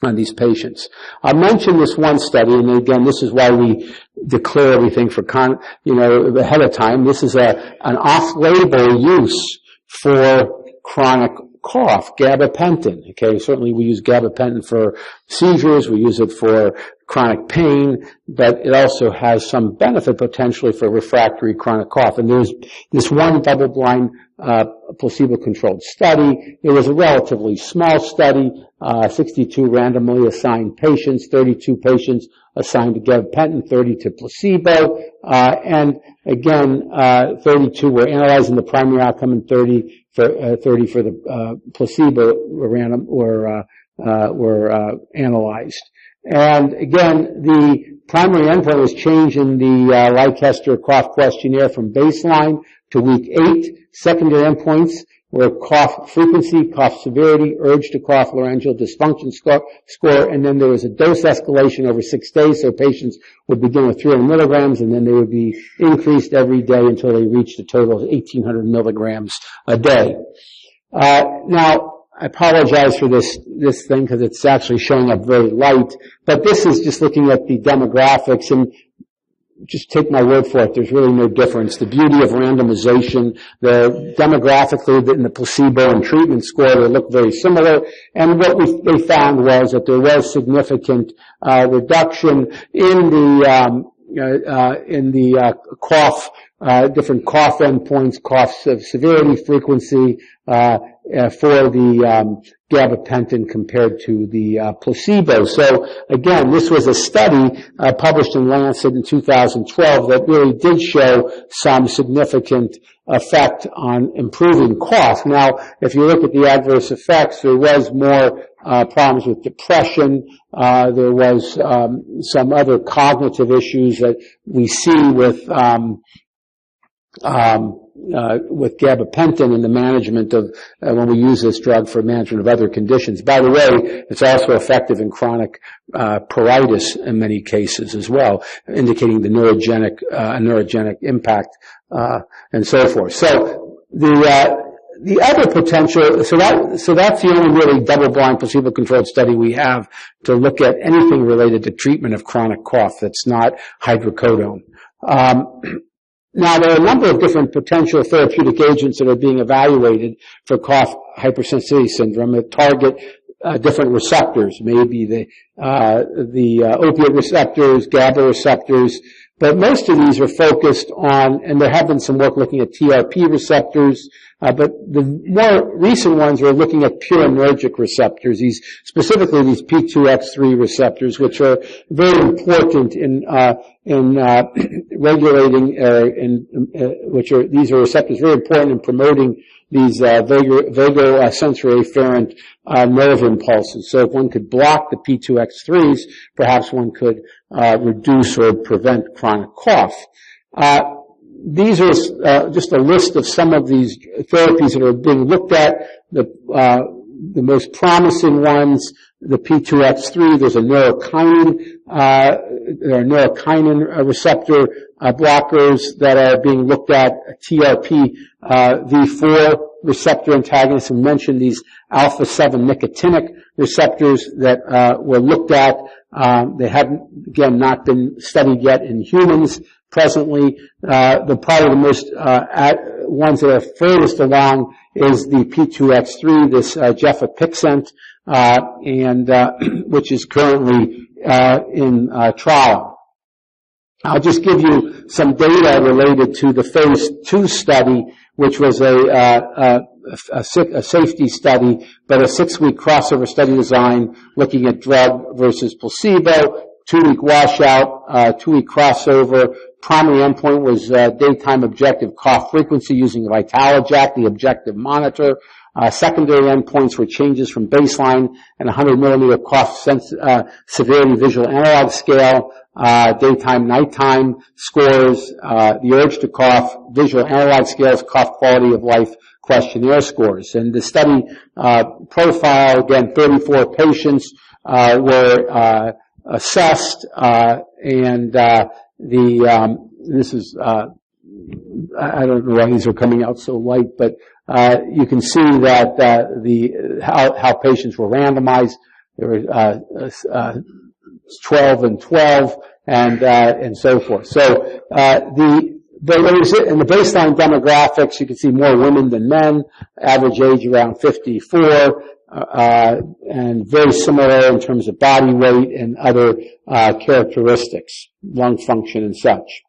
on these patients. I mentioned this one study, and again, this is why we declare everything for ahead of time. This is an off-label use for chronic cough, gabapentin. Okay, certainly we use gabapentin for seizures, we use it for chronic pain, but it also has some benefit potentially for refractory chronic cough. And there's this one double-blind placebo-controlled study. It was a relatively small study, 62 randomly assigned patients, 32 patients assigned to gabapentin, 30 to placebo, and again, 32 were analyzed in the primary outcome and 30 for the placebo were analyzed. And again, the primary endpoint was change in the Leicester cough questionnaire from baseline to week 8. Secondary endpoints were cough frequency, cough severity, urge to cough, laryngeal dysfunction score, and then there was a dose escalation over 6 days, so patients would begin with 300 milligrams, and then they would be increased every day until they reached a total of 1,800 milligrams a day. Now, I apologize for this thing because it's actually showing up very light, but this is just looking at the demographics, and just take my word for it, there's really no difference. The beauty of randomization, demographically in the placebo and treatment score, they look very similar. And what they found was that there was significant reduction in the cough, different cough endpoints, cough severity, frequency, for the gabapentin compared to the placebo. So again, this was a study published in Lancet in 2012 that really did show some significant effect on improving cough. Now, if you look at the adverse effects, there was more problems with depression. There was some other cognitive issues that we see with gabapentin in the management of when we use this drug for management of other conditions. By the way, it's also effective in chronic pruritus in many cases as well, indicating the neurogenic impact and so forth. So the other potential, so that's the only really double-blind placebo-controlled study we have to look at anything related to treatment of chronic cough that's not hydrocodone. Now, there are a number of different potential therapeutic agents that are being evaluated for cough hypersensitivity syndrome that target different receptors, maybe the opiate receptors, GABA receptors, but most of these are focused on, and there have been some work looking at TRP receptors, but the more recent ones are looking at purinergic receptors, specifically these P2X3 receptors, which are very important in regulating, these are receptors very important in promoting these vagal sensory afferent nerve impulses. So if one could block the P2X3s, perhaps one could reduce or prevent chronic cough. These are just a list of some of these therapies that are being looked at. The most promising ones, the P2X3, there's a neurokinin receptor blockers that are being looked at, TRP V4 receptor antagonists. We mentioned these alpha-7 nicotinic receptors that were looked at. They haven't, again, not been studied yet in humans presently. Probably the most ones that are furthest along is the P2X3, this gefapixant, which is currently in trial. I'll just give you some data related to the phase 2 study, which was a safety study, but a 6-week crossover study design looking at drug versus placebo, 2-week washout, 2-week crossover. Primary endpoint was daytime objective cough frequency using VitaloJAK, the objective monitor. Secondary endpoints were changes from baseline and 100 millimeter cough severity visual analog scale. daytime, nighttime scores, the urge to cough, visual analog scales, cough quality of life questionnaire scores. And the study profile, again, 34 patients were assessed, and this is I don't know why these are coming out so light, but you can see that how patients were randomized. There were 12 and 12, and so forth. So in the baseline demographics, you can see more women than men. Average age around 54. And very similar in terms of body weight and other characteristics, lung function and such.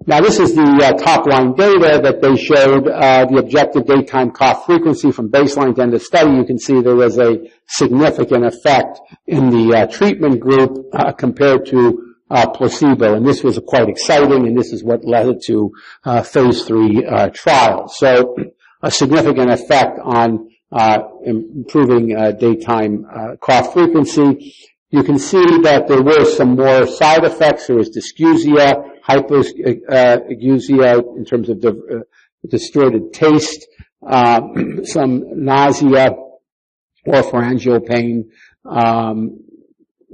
Now, this is the top-line data that they showed, the objective daytime cough frequency from baseline to end of study. You can see there was a significant effect in the treatment group compared to placebo, and this was quite exciting, and this is what led to phase 3 trials. So, a significant effect on improving daytime cough frequency. You can see that there were some more side effects. There was dysgeusia, hypoacusia in terms of distorted taste, some nausea, oropharyngeal pain.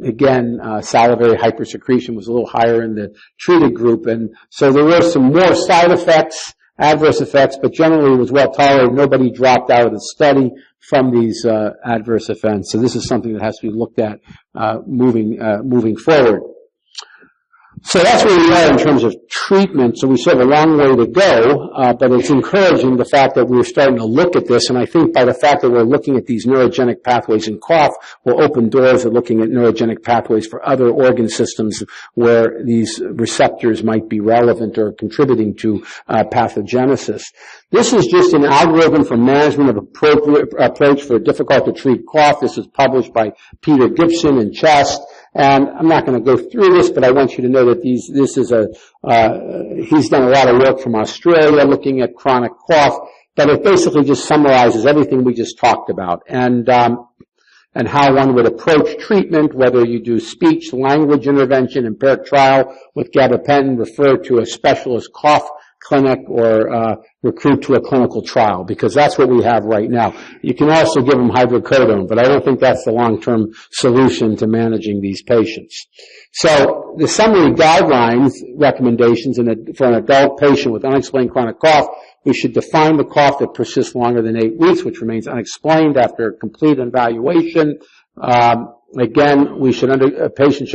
Again, salivary hypersecretion was a little higher in the treated group, and so there were some more side effects, adverse effects, but generally it was well tolerated. Nobody dropped out of the study from these adverse events. So this is something that has to be looked at moving forward. So that's where we are in terms of treatment. So we still have a long way to go, but it's encouraging the fact that we're starting to look at this. And I think by the fact that we're looking at these neurogenic pathways in cough will open doors of looking at neurogenic pathways for other organ systems where these receptors might be relevant or contributing to pathogenesis. This is just an algorithm for management of approach for difficult to treat cough. This was published by Peter Gibson in Chest. And I'm not going to go through this, but I want you to know that he's done a lot of work from Australia looking at chronic cough, but it basically just summarizes everything we just talked about and how one would approach treatment, whether you do speech, language intervention, empiric trial with gabapentin, refer to a specialist cough clinic, or recruit to a clinical trial, because that's what we have right now. You can also give them hydrocodone, but I don't think that's the long-term solution to managing these patients. So the summary guidelines recommendations for an adult patient with unexplained chronic cough, we should define the cough that persists longer than 8 weeks, which remains unexplained after complete evaluation. Again, a patient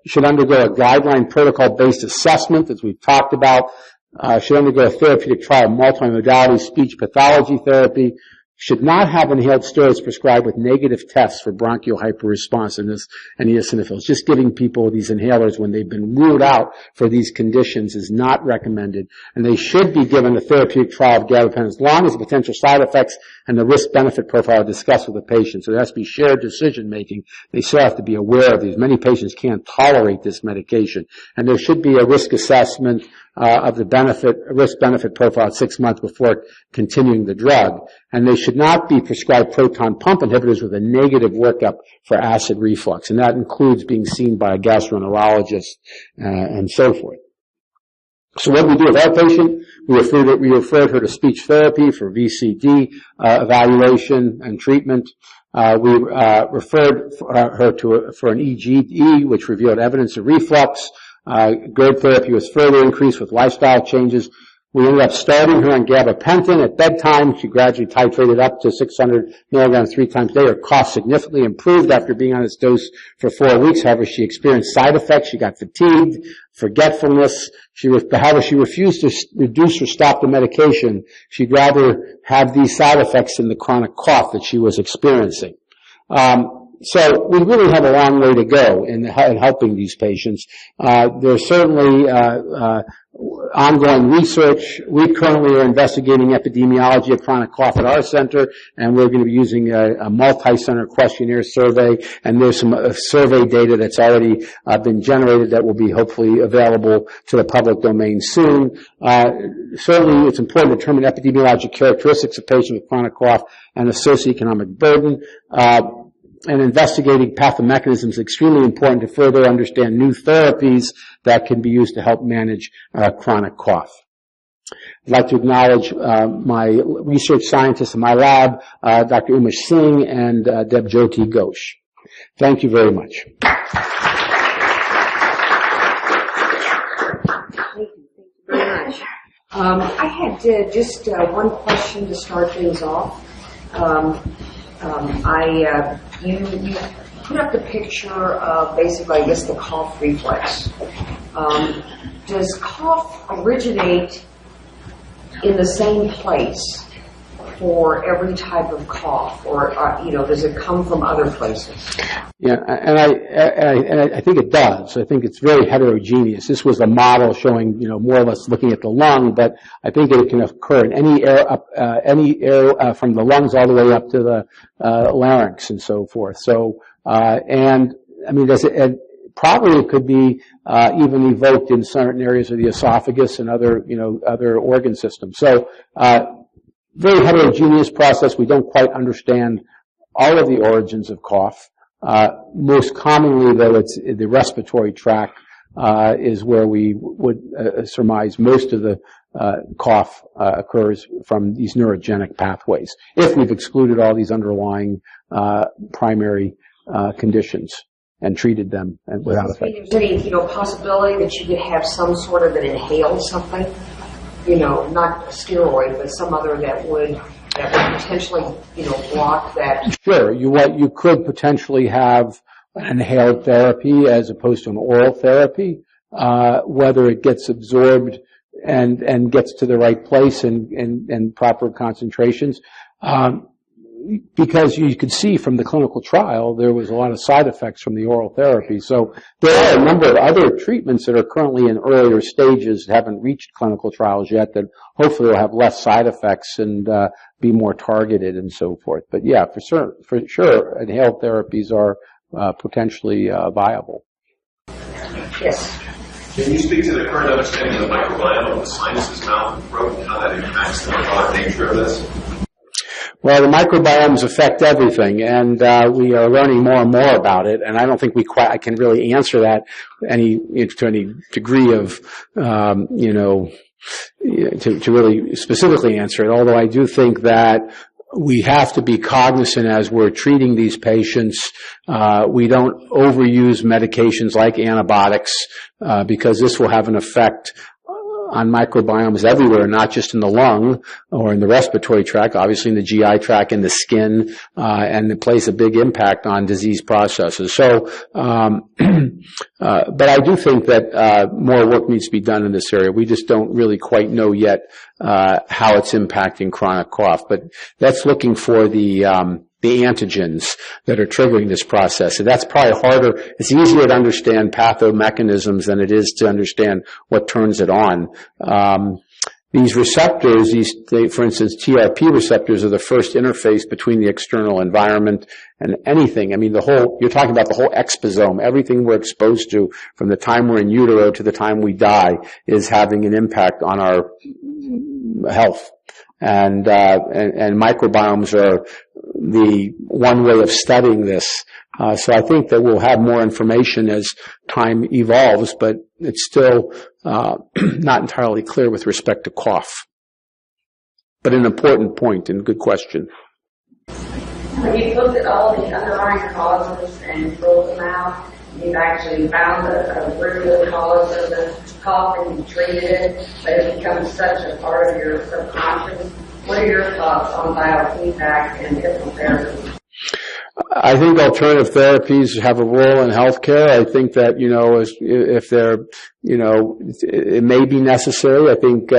should undergo a guideline protocol-based assessment, as we've talked about. Should undergo a therapeutic trial, multimodality speech pathology therapy, should not have inhaled steroids prescribed with negative tests for bronchial hyperresponsiveness and eosinophils. Just giving people these inhalers when they've been ruled out for these conditions is not recommended. And they should be given a therapeutic trial of gabapentin as long as the potential side effects and the risk-benefit profile are discussed with the patient. So there has to be shared decision-making. They still have to be aware of these. Many patients can't tolerate this medication. And there should be a risk assessment of the risk-benefit profile at 6 months before continuing the drug. And they should not be prescribed proton pump inhibitors with a negative workup for acid reflux. And that includes being seen by a gastroenterologist and so forth. So what do we do with our patient? We referred her to speech therapy for VCD evaluation and treatment. We referred her for an EGD, which revealed evidence of reflux. GERD therapy was further increased with lifestyle changes. We ended up starting her on gabapentin at bedtime. She gradually titrated up to 600 milligrams 3 times a day. Her cough significantly improved after being on this dose for 4 weeks. However, she experienced side effects. She got fatigued, forgetfulness. However, she refused to reduce or stop the medication. She'd rather have these side effects than the chronic cough that she was experiencing. So we really have a long way to go in helping these patients. There's certainly ongoing research. We currently are investigating epidemiology of chronic cough at our center, and we're going to be using a multi-center questionnaire survey, and there's some survey data that's already been generated that will be hopefully available to the public domain soon. Certainly it's important to determine epidemiologic characteristics of patients with chronic cough and the socioeconomic burden. investigating pathomechanisms is extremely important to further understand new therapies that can be used to help manage chronic cough. I'd like to acknowledge my research scientists in my lab, Dr. Umesh Singh and Debjyoti Ghosh. Thank you very much. Very much. I had just one question to start things off. You put up the picture of basically, I guess, the cough reflex. Does cough originate in the same place for every type of cough, or does it come from other places? Yeah, and I think it does. I think it's very heterogeneous. This was a model showing, more or less looking at the lung, but I think it can occur in any air from the lungs all the way up to the larynx and so forth. So, and I mean, probably it could be even evoked in certain areas of the esophagus and other organ systems. So, very heterogeneous process. We don't quite understand all of the origins of cough. Most commonly, though, it's the respiratory tract is where we would surmise most of the cough occurs from these neurogenic pathways, if we've excluded all these underlying primary conditions and treated them without effect. Is there any possibility that you could have some sort of an inhaled something? Not a steroid, but some other that would potentially, block that. Sure. You could potentially have an inhaled therapy as opposed to an oral therapy, whether it gets absorbed and gets to the right place and proper concentrations. Because you could see from the clinical trial, there was a lot of side effects from the oral therapy. So there are a number of other treatments that are currently in earlier stages, haven't reached clinical trials yet, that hopefully will have less side effects and be more targeted and so forth. But yeah, for sure, inhaled therapies are potentially viable. Yes. Can you speak to the current understanding of the microbiome of the sinuses, mouth, and throat, and how that impacts the metabolic nature of this? Well, the microbiomes affect everything, and we are learning more and more about it. And I don't think I can really answer that to any degree of, to really specifically answer it. Although I do think that we have to be cognizant as we're treating these patients. We don't overuse medications like antibiotics because this will have an effect on microbiomes everywhere, not just in the lung or in the respiratory tract, obviously in the GI tract and the skin, and it plays a big impact on disease processes. So, but I do think that more work needs to be done in this area. We just don't really quite know yet how it's impacting chronic cough. But that's looking for the antigens that are triggering this process. So that's probably harder. It's easier to understand pathomechanisms than it is to understand what turns it on. These receptors, for instance, TRP receptors are the first interface between the external environment and anything. I mean, you're talking about the whole exposome. Everything we're exposed to from the time we're in utero to the time we die is having an impact on our health. And microbiomes are the one way of studying this. So I think that we'll have more information as time evolves, but it's still not entirely clear with respect to cough. But an important point and good question. Have you looked at all the underlying causes and ruled them out? You've actually found a root cause of the cough and treated it, but it becomes such a part of your subconscious. What are your thoughts on biofeedback and hypnotherapy? I think alternative therapies have a role in healthcare. I think that, if they're, it may be necessary. I think,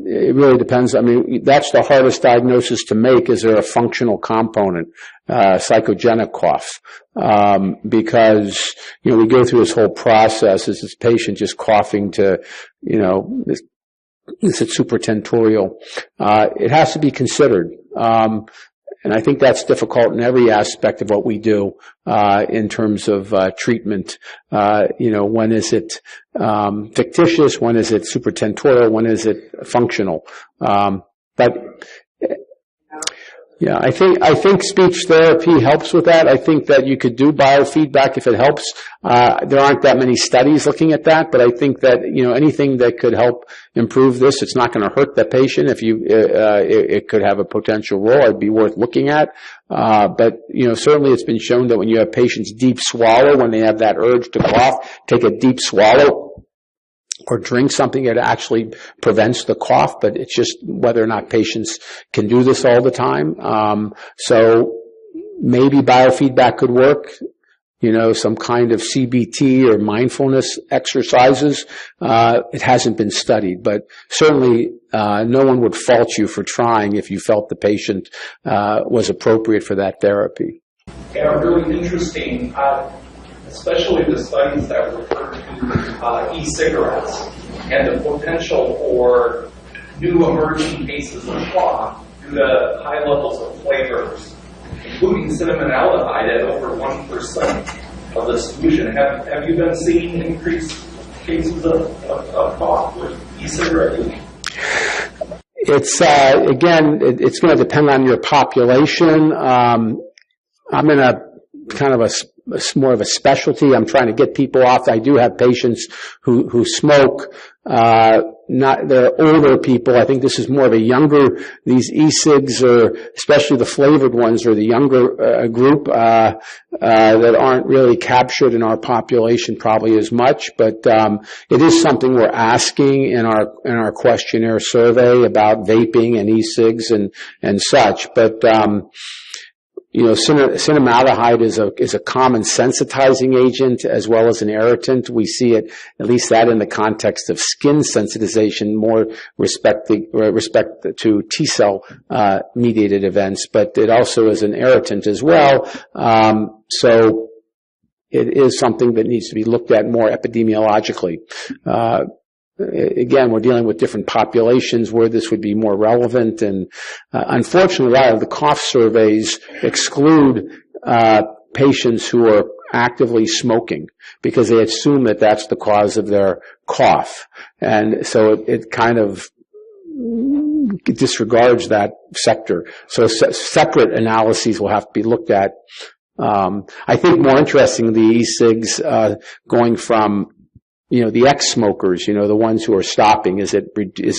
it really depends. I mean, that's the hardest diagnosis to make. Is there a functional component, psychogenic cough? Because, we go through this whole process. Is this patient just coughing to, is it supratentorial? It has to be considered. And I think that's difficult in every aspect of what we do, in terms of, treatment. When is it, fictitious? When is it supratentorial? When is it functional? But Yeah, I think speech therapy helps with that. I think that you could do biofeedback if it helps. There aren't that many studies looking at that, but I think that, anything that could help improve this, it's not going to hurt the patient. If it could have a potential role, it'd be worth looking at. But certainly it's been shown that when you have patients deep swallow, when they have that urge to cough, take a deep swallow or drink something that actually prevents the cough, but it's just whether or not patients can do this all the time. So maybe biofeedback could work, some kind of CBT or mindfulness exercises. It hasn't been studied, but certainly no one would fault you for trying if you felt the patient was appropriate for that therapy. Yeah, really interesting. Especially the studies that refer to e-cigarettes and the potential for new emerging cases of cough due to high levels of flavors, including cinnamon aldehyde at over 1% of the solution. Have you been seeing increased cases of cough with e-cigarette use? It's it's going to depend on your population. I'm in a kind of more of a specialty. I'm trying to get people off. I do have patients who smoke. They're older people. I think this is more of these e-cigs, or especially the flavored ones, or the younger group that aren't really captured in our population probably as much. But it is something we're asking in our questionnaire survey about vaping and e-cigs and such. But cinnamaldehyde is a common sensitizing agent as well as an irritant. We see it, at least that in the context of skin sensitization, more respect to T-cell mediated events, but it also is an irritant as well. So it is something that needs to be looked at more epidemiologically. Again, we're dealing with different populations where this would be more relevant, and unfortunately, a lot of the cough surveys exclude patients who are actively smoking because they assume that that's the cause of their cough, and so it kind of disregards that sector. So separate analyses will have to be looked at. I think more interesting, the e-cigs going from the ex-smokers, the ones who are stopping, is it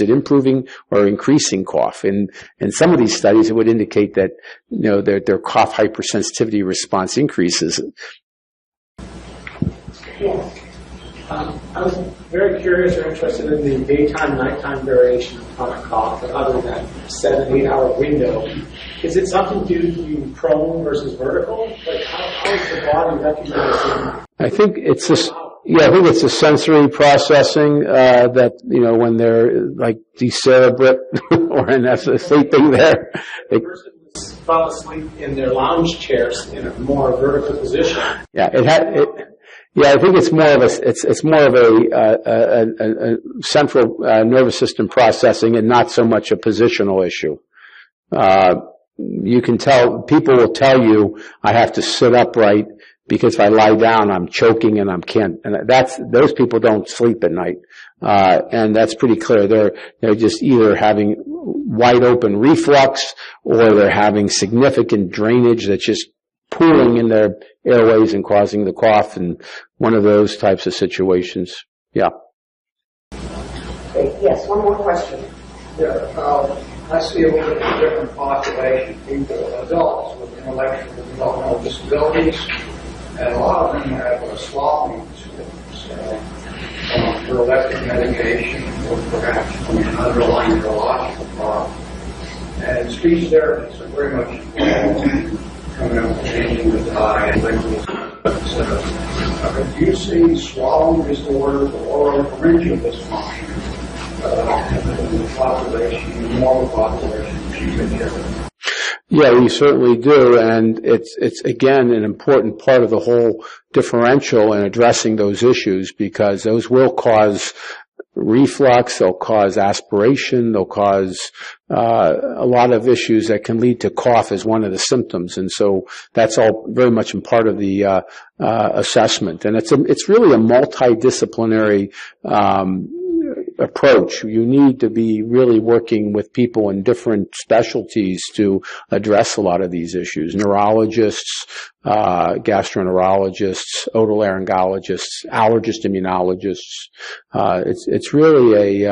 improving or increasing cough? And in some of these studies, it would indicate that, their cough hypersensitivity response increases. Yes. I was very curious or interested in the daytime-nighttime variation of chronic cough, other than that 7-8 hour window. Is it something due to prone versus vertical? Like, how is the body recognizing? I think it's a sensory processing that when they're like decerebrate or in sleeping there. The person fall asleep in their lounge chairs in a more vertical position. Yeah, I think it's more of a central nervous system processing and not so much a positional issue. You can tell, people will tell you, I have to sit upright because if I lie down, I'm choking and those people don't sleep at night. And that's pretty clear. They're just either having wide open reflux or they're having significant drainage that's just pooling in their airways and causing the cough, and one of those types of situations. Yeah. Okay, yes, one more question. Yeah, I see a little bit of different population, people, adults with intellectual and developmental disabilities, and a lot of them have a swallowing disorder, for electric medication or perhaps underlying neurological problem. And speech therapies are very much coming up with changing the diet, liquids, etc. Do you see swallowing disorders or oropharyngeal dysfunction in the population, the normal population? Yeah, we certainly do, and it's again an important part of the whole differential in addressing those issues, because those will cause reflux, they'll cause aspiration, they'll cause a lot of issues that can lead to cough as one of the symptoms, and so that's all very much a part of the assessment. And it's really a multidisciplinary approach. You need to be really working with people in different specialties to address a lot of these issues. Neurologists, gastroenterologists, otolaryngologists, allergist immunologists. It's really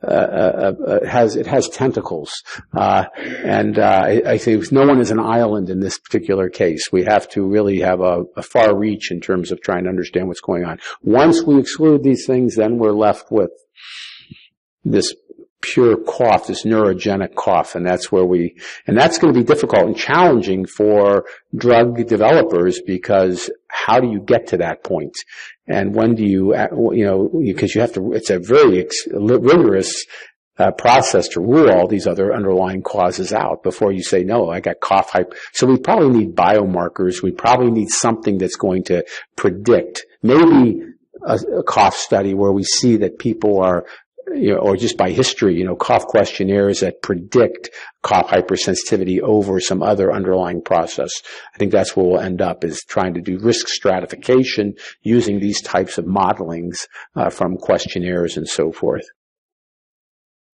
it has tentacles. I think no one is an island in this particular case. We have to really have a far reach in terms of trying to understand what's going on. Once we exclude these things, then we're left with this pure cough, this neurogenic cough, and that's going to be difficult and challenging for drug developers, because how do you get to that point? And when do because you have to, it's a very rigorous process to rule all these other underlying causes out before you say, no, I got cough hype. So we probably need biomarkers. We probably need something that's going to predict, maybe a cough study where we see that people are, or just by history, cough questionnaires that predict cough hypersensitivity over some other underlying process. I think that's where we'll end up, is trying to do risk stratification using these types of modelings from questionnaires and so forth.